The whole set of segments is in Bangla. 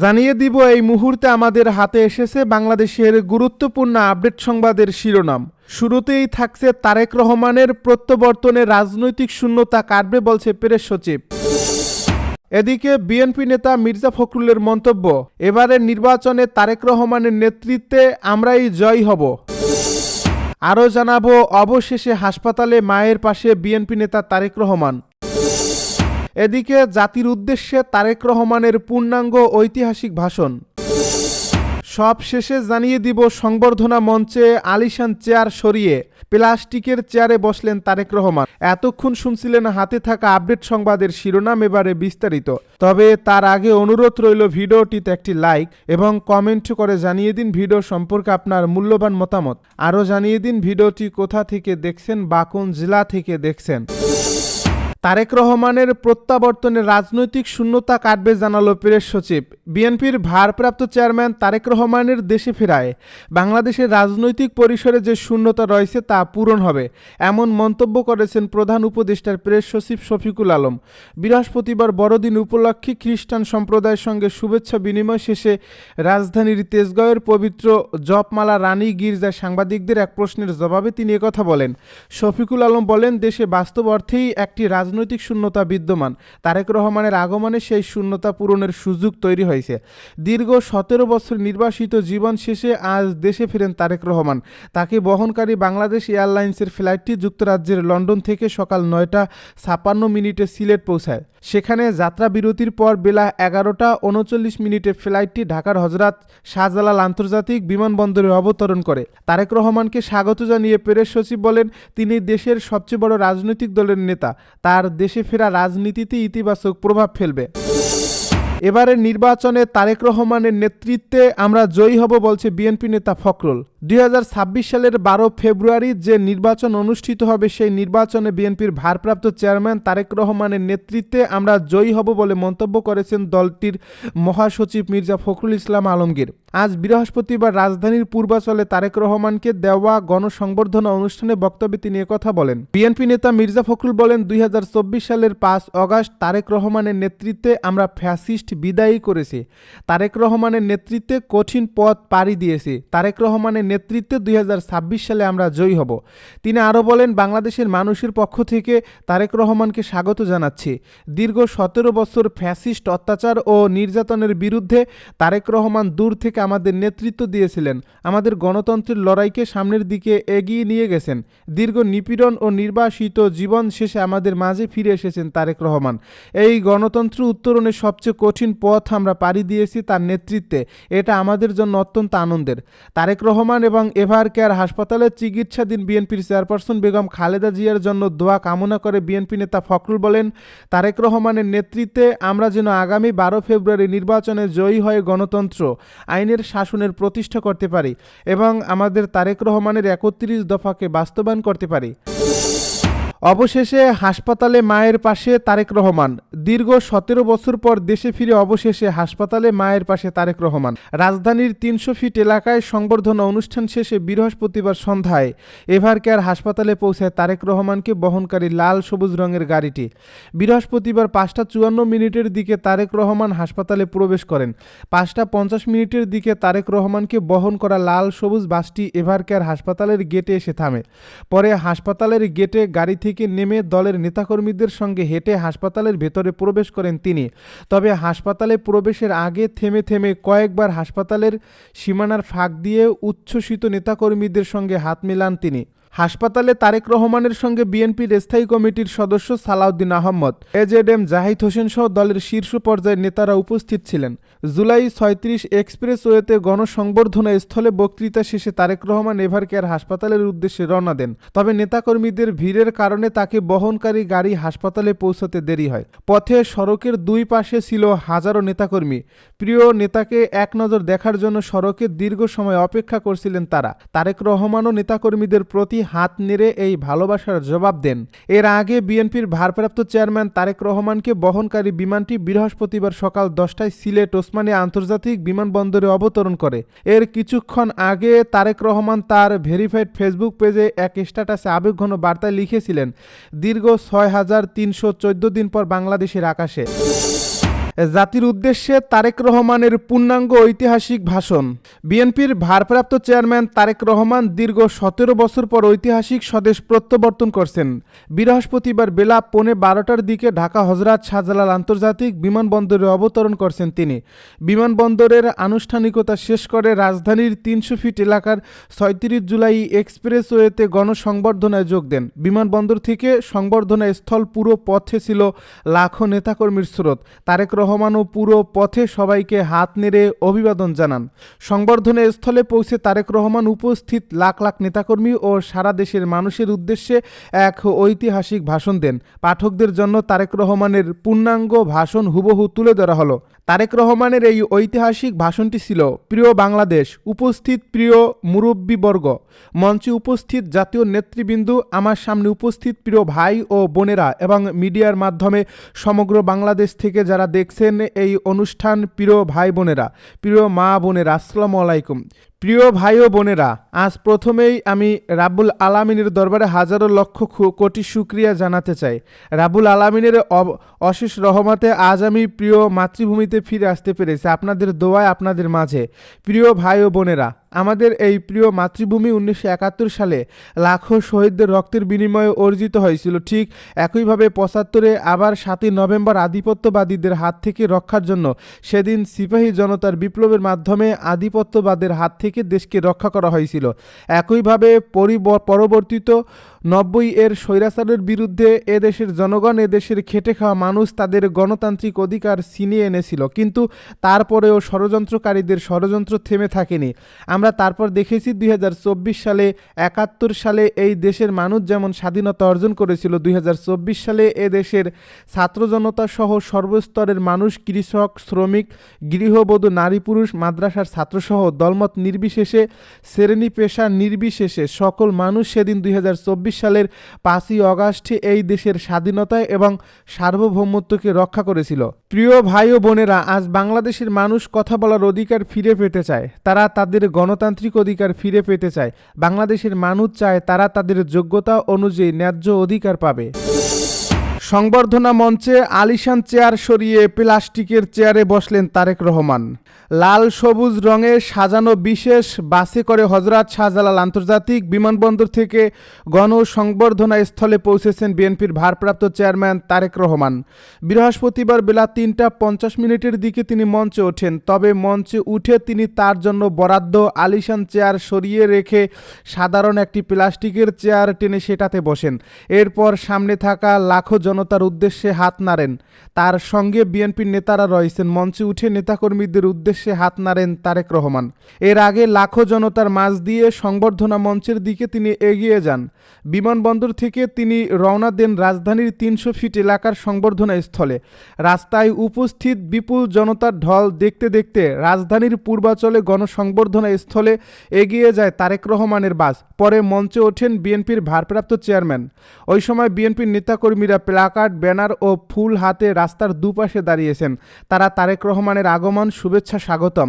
জানিয়ে দিব এই মুহূর্তে আমাদের হাতে এসেছে বাংলাদেশের গুরুত্বপূর্ণ আপডেট সংবাদের শিরোনাম। শুরুতেই থাকছে তারেক রহমানের প্রত্যাবর্তনে রাজনৈতিক শূন্যতা কাটবে বলছে প্রেস সচিব। এদিকে বিএনপি নেতা মির্জা ফখরুলের মন্তব্য, এবারের নির্বাচনে তারেক রহমানের নেতৃত্বে আমরাই জয় হব। আরও জানাবো অবশেষে হাসপাতালে মায়ের পাশে বিএনপি নেতা তারেক রহমান। এদিকে জাতির উদ্দেশ্যে তারেক রহমানের পূর্ণাঙ্গ ঐতিহাসিক ভাষণ। সব শেষে জানিয়ে দিব সংবর্ধনা মঞ্চে আলিশান চেয়ার সরিয়ে প্লাস্টিকের চেয়ারে বসলেন তারেক রহমান। এতক্ষণ শুনছিলেন হাতে থাকা আপডেট সংবাদের শিরোনাম, এবারে বিস্তারিত। তবে তার আগে অনুরোধ রইল ভিডিওটিতে একটি লাইক এবং কমেন্ট করে জানিয়ে দিন ভিডিও সম্পর্কে আপনার মূল্যবান মতামত। আরও জানিয়ে দিন ভিডিওটি কোথা থেকে দেখছেন বা কোন জেলা থেকে দেখছেন। তারেক রহমানের প্রত্যাবর্তনে রাজনৈতিক শূন্যতা কাটবে জানালো প্রেস সচিব। বিএনপির ভারপ্রাপ্ত চেয়ারম্যান তারেক রহমানের দেশে ফেরায় বাংলাদেশের রাজনৈতিক পরিসরে যে শূন্যতা রয়েছে তা পূরণ হবে, এমন মন্তব্য করেছেন প্রধান উপদেষ্টার প্রেস সচিব শফিকুল আলম। বৃহস্পতিবার বড়দিন উপলক্ষে খ্রিস্টান সম্প্রদায়ের সঙ্গে শুভেচ্ছা বিনিময় শেষে রাজধানীর তেজগাঁওয়ের পবিত্র জপমালা রানী গির্জায় সাংবাদিকদের এক প্রশ্নের জবাবে তিনি একথা বলেন। শফিকুল আলম বলেন, দেশে বাস্তব অর্থেই একটি রাজনৈতিক শূন্যতা বিদ্যমান। তারেক রহমানের আগমনে সেই শূন্যতা পূরণের সুযোগ তৈরি হয়েছে। দীর্ঘ 17 বছর নির্বাসিত জীবন শেষে আজ দেশে ফিরেন তারেক রহমান। তাকে বহনকারী বাংলাদেশ এয়ারলাইন্সের ফ্লাইটটি যুক্তরাজ্যের লন্ডন থেকে সকাল 9টা 56 সিলেট পৌঁছায়। সেখানে যাত্রা বিরতির পর বেলা 11টা 39 ফ্লাইটটি ঢাকার হজরত শাহজালাল আন্তর্জাতিক বিমানবন্দরে অবতরণ করে। তারেক রহমানকে স্বাগত জানিয়ে প্রেস সচিব বলেন, তিনি দেশের সবচেয়ে বড় রাজনৈতিক দলের নেতা। তার দেশে ফেরা রাজনীতিতে ইতিবাচক প্রভাব ফেলবে। এবারের নির্বাচনে তারেক রহমানের নেতৃত্বে আমরা জয়ী হব বলছে বিএনপি নেতা ফখরুল। 2026 সালের 12 ফেব্রুয়ারি যে নির্বাচন অনুষ্ঠিত হবে সেই নির্বাচনে বিএনপির ভারপ্রাপ্ত চেয়ারম্যান তারেক রহমানের নেতৃত্বে আমরা জয়ী হব বলে মন্তব্য করেছেন দলটির মহাসচিব মির্জা ফখরুল ইসলাম আলমগীর। আজ বৃহস্পতিবার রাজধানীর পূর্বাচলে তারেক রহমানকে দেওয়া গণসংবর্ধনা অনুষ্ঠানে বক্তব্যে তিনি একথা বলেন। বিএনপি নেতা মির্জা ফখরুল বলেন, 2024 সালের 5 অগাস্ট তারেক রহমানের নেতৃত্বে আমরা ফ্যাসিস্ট বিদায়ী করেছি। তারেক রহমানের নেতৃত্বে কঠিন পথ পাড়ি দিয়েছি। তারেক রহমানের নেতৃত্বে 2026 সালে আমরা জয়ী হব। তিনি আরও বলেন, বাংলাদেশের মানুষের পক্ষ থেকে তারেক রহমানকে স্বাগত জানাচ্ছি। দীর্ঘ 17 বছর ফ্যাসিস্ট অত্যাচার ও নির্যাতনের বিরুদ্ধে তারেক রহমান দূর থেকে আমাদের নেতৃত্ব দিয়েছিলেন। আমাদের গণতন্ত্রের লড়াইকে সামনের দিকে এগিয়ে নিয়ে গেছেন। দীর্ঘ নিপীড়ন ও নির্বাসিত জীবন শেষে আমাদের মাঝে ফিরে এসেছেন তারেক রহমান। এই গণতন্ত্র উত্তরণের সবচেয়ে কঠিন পথ আমরা পাড়ি দিয়েছি তার নেতৃত্বে। এটা আমাদের জন্য অত্যন্ত আনন্দের। তারেক রহমান এবং এভার কেয়ার হাসপাতালে চিকিৎসাধীন বিএনপির চেয়ারপারসন বেগম খালেদা জিয়ার জন্য দোয়া কামনা করে বিএনপি নেতা ফখরুল বলেন, তারেক রহমানের নেতৃত্বে আমরা যেন আগামী 12 ফেব্রুয়ারি নির্বাচনে জয়ী হয়ে গণতন্ত্র আইনের শাসনের প্রতিষ্ঠা করতে পারি এবং আমাদের তারেক রহমানের 31 দফাকে বাস্তবায়ন করতে পারি। অবশেষে হাসপাতালে মায়ের পাশে তারেক রহমান। দীর্ঘ 17 বছর পর দেশে ফিরে অবশেষে হাসপাতালে মায়ের পাশে তারেক রহমান। রাজধানীর 300 ফিট এলাকায় সংবর্ধনা অনুষ্ঠান শেষে বৃহস্পতিবার সন্ধ্যায় এভার কেয়ার হাসপাতালে পৌঁছায় তারেক রহমানকে বহনকারী লাল সবুজ রঙের গাড়িটি। বৃহস্পতিবার 5টা 54 দিকে তারেক রহমান হাসপাতালে প্রবেশ করেন। 5টা 50 দিকে তারেক রহমানকে বহন করা লাল সবুজ বাসটি এভার কেয়ার হাসপাতালের গেটে এসে থামে। পরে হাসপাতালের গেটে গাড়ি থেকে নেমে দলের নেতাকর্মীদের সঙ্গে হেঁটে হাসপাতালের ভেতরে প্রবেশ করেন তিনি। তবে হাসপাতালে প্রবেশের আগে থেমে থেমে কয়েকবার হাসপাতালের সীমানার ফাঁক দিয়ে উচ্ছ্বসিত নেতাকর্মীদের সঙ্গে হাত মেলান তিনি। হাসপাতালে তারেক রহমানের সঙ্গে বিএনপির স্থায়ী কমিটির সদস্য সালাউদ্দিন আহমদ, এজেডএম জাহিদ হোসেন সহ দলের শীর্ষ পর্যায়ের নেতারা উপস্থিত ছিলেন। জুলাই 36 এক্সপ্রেসওয়েতে গণসংবর্ধনা স্থলে বক্তৃতা শেষে তারেক রহমান এভার কেয়ার হাসপাতালের উদ্দেশ্যে রওনা দেন। তবে নেতাকর্মীদের ভিড়ের কারণে তাকে বহনকারী গাড়ি হাসপাতালে পৌঁছতে দেরি হয়। পথে সড়কের দুই পাশে ছিল হাজারো নেতাকর্মী। প্রিয় নেতাকে এক নজর দেখার জন্য সড়কে দীর্ঘ সময় অপেক্ষা করছিলেন তারা। তারেক রহমানও নেতাকর্মীদের প্রতি হাত নেড়ে এই ভালোবাসার জবাব দেন। এর আগে বিএনপির ভারপ্রাপ্ত চেয়ারম্যান তারেক রহমানকে বহনকারী বিমানটি বৃহস্পতিবার সকাল 10টায় সিলেট ওসমানী আন্তর্জাতিক বিমানবন্দরে অবতরণ করে। এর কিছুক্ষণ আগে তারেক রহমান তার ভেরিফাইড ফেসবুক পেজে এক স্ট্যাটাসে আবেগঘন বার্তায় লিখেছিলেন, দীর্ঘ 6314 দিন পর বাংলাদেশের আকাশে। জাতির উদ্দেশ্যে তারেক রহমানের পূর্ণাঙ্গ ঐতিহাসিক ভাষণ। বিএনপির ভারপ্রাপ্ত চেয়ারম্যান তারেক রহমান দীর্ঘ ১৭ বছর পর ঐতিহাসিক স্বদেশ প্রত্যাবর্তন করছেন। বৃহস্পতিবার বেলা 12:15টার দিকে ঢাকা হযরত শাহজালাল আন্তর্জাতিক বিমানবন্দরে অবতরণ করছেন তিনি। বিমানবন্দরের আনুষ্ঠানিকতা শেষ করে রাজধানীর ৩০০ ফিট এলাকার ৩৬ জুলাই এক্সপ্রেসওয়েতে গণসংবর্ধনায় যোগ দেন। বিমানবন্দর থেকে সংবর্ধনা স্থল পুরো পথে ছিল লাখো নেতাকর্মীর স্রোত। তারেক রহমানও পুরো পথে সবাইকে হাত নেড়ে অভিবাদন জানান। সংবর্ধনা স্থলে পৌঁছে তারেক রহমান উপস্থিত লাখ লাখ নেতাকর্মী ও সারা দেশের মানুষের উদ্দেশ্যে এক ঐতিহাসিক ভাষণ দেন। পাঠকদের জন্য তারেক রহমানের পূর্ণাঙ্গ ভাষণ হুবহু তুলে ধরা হলো। তারেক রহমানের এই ঐতিহাসিক ভাষণটি ছিল, প্রিয় বাংলাদেশ, উপস্থিত প্রিয় মুরব্বীবর্গ, মঞ্চে উপস্থিত জাতীয় নেতৃবৃন্দ, আমার সামনে উপস্থিত প্রিয় ভাই ও বোনেরা এবং মিডিয়ার মাধ্যমে সমগ্র বাংলাদেশ থেকে যারা দেখছেন এই অনুষ্ঠান, প্রিয় ভাই বোনেরা, প্রিয় মা বোনেরা, আসসালামু আলাইকুম। প্রিয় ভাই ও বোনেরা, আজ প্রথমেই আমি রাব্বুল আলামিনের দরবারে হাজারো লক্ষ কোটি শুকরিয়া জানাতে চাই। রাব্বুল আলামিনের অশেষ রহমতে আজ আমি প্রিয় মাতৃভূমিতে ফিরে আসতে পেরেছি, আপনাদের দোয়ায়, আপনাদের মাঝে। প্রিয় ভাই ও বোনেরা, আমাদের এই প্রিয় মাতৃভূমি 1971 সালে লাখো শহীদদের রক্তের বিনিময়ে অর্জিত হয়েছিল। ঠিক একইভাবে 75-এ আবার 7ই নভেম্বর আধিপত্যবাদীদের হাত থেকে রক্ষার জন্য সেদিন সিপাহী জনতার বিপ্লবের মাধ্যমে আধিপত্যবাদের হাত থেকে দেশকে রক্ষা করা হয়েছিল। একইভাবে পরবর্তীত 90-এর স্বৈরাচারের বিরুদ্ধে এদেশের জনগণ, এদেশের খেটে খাওয়া মানুষ তাদের গণতান্ত্রিক অধিকার ছিনিয়ে এনেছিল, কিন্তু তারপরেও ষড়যন্ত্রকারীদের ষড়যন্ত্র থেমে থাকেনি। আমরা তারপর দেখেছি 2024 সালে, 71 সালে এই দেশের মানুষ যেমন স্বাধীনতা অর্জন করেছিল, 2024 সালে এ দেশের ছাত্র জনতা সহ সর্বস্তরের মানুষ, কৃষক, শ্রমিক, গৃহবধূ, নারী পুরুষ, মাদ্রাসার ছাত্রসহ দলমত নির্বিশেষে, শ্রেণী পেশা নির্বিশেষে সকল মানুষ সেদিন 2024 সালের 5ই আগস্টে এই দেশের স্বাধীনতা এবং সার্বভৌমত্বকে রক্ষা করেছিল। প্রিয় ভাই ও বোনেরা, আজ বাংলাদেশের মানুষ কথা বলার অধিকার ফিরে পেতে চায়, তারা তাদের গণতান্ত্রিক অধিকার ফিরে পেতে চায়। বাংলাদেশের মানুষ চায় তারা তাদের যোগ্যতা অনুযায়ী ন্যায্য অধিকার পাবে। সংবর্ধনা মঞ্চে আলিশান চেয়ার সরিয়ে প্লাস্টিকের চেয়ারে বসলেন তারেক রহমান। লাল সবুজ রঙে সাজানো বিশেষ বাসে করে হযরত শাহজালাল আন্তর্জাতিক বিমানবন্দর থেকে গণসংবর্ধনা স্থলে পৌঁছেছেন বিএনপির ভারপ্রাপ্ত চেয়ারম্যান তারেক রহমান। বৃহস্পতিবার বেলা 3:50 দিকে তিনি মঞ্চে ওঠেন। তবে মঞ্চে উঠে তিনি তার জন্য বরাদ্দ আলিশান চেয়ার সরিয়ে রেখে সাধারণ একটি প্লাস্টিকের চেয়ার টেনে সেটাতে বসেন। এরপর সামনে থাকা লাখো জনতার উদ্দেশ্যে হাত নাড়েন। তার সঙ্গে বিএনপির নেতারা রয়েছেন। মঞ্চে উঠে নেতাকর্মীদের উদ্দেশ্যে হাত নাড়েন তারেক রহমান। এর আগে লাখো জনতার মাঝ দিয়ে সংবর্ধনা মঞ্চের দিকে তিনি এগিয়ে যান। বিমানবন্দর থেকে তিনি রওনা দেন রাজধানীর 300 ফিট এলাকার সংবর্ধনা স্থলে। রাস্তায় উপস্থিত বিপুল জনতার ঢল দেখতে দেখতে রাজধানীর পূর্বাঞ্চলে গণসংবর্ধনা স্থলে এগিয়ে যায় তারেক রহমানের বাস। পরে মঞ্চে ওঠেন বিএনপির ভারপ্রাপ্ত চেয়ারম্যান। ওই সময় বিএনপির নেতাকর্মীরা প্লাকার্ড, ব্যানার ও ফুল হাতে রাস্তার দুপাশে দাঁড়িয়েছেন। তারা তারেক রহমানের আগমন, শুভেচ্ছা, স্বাগতম,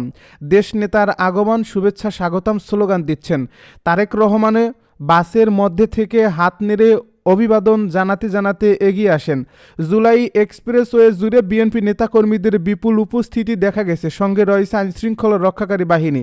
দেশ নেতার আগমন, শুভেচ্ছা, স্বাগতম স্লোগান দিচ্ছেন। তারেক রহমানে বাসের মধ্যে থেকে হাত নেড়ে অভিবাদন জানাতে জানাতে এগিয়ে আসেন। জুলাই এক্সপ্রেসওয়ে জুড়ে বিএনপি নেতাকর্মীদের বিপুল উপস্থিতি দেখা গেছে। সঙ্গে রয়েছে আইনশৃঙ্খলা রক্ষাকারী বাহিনী।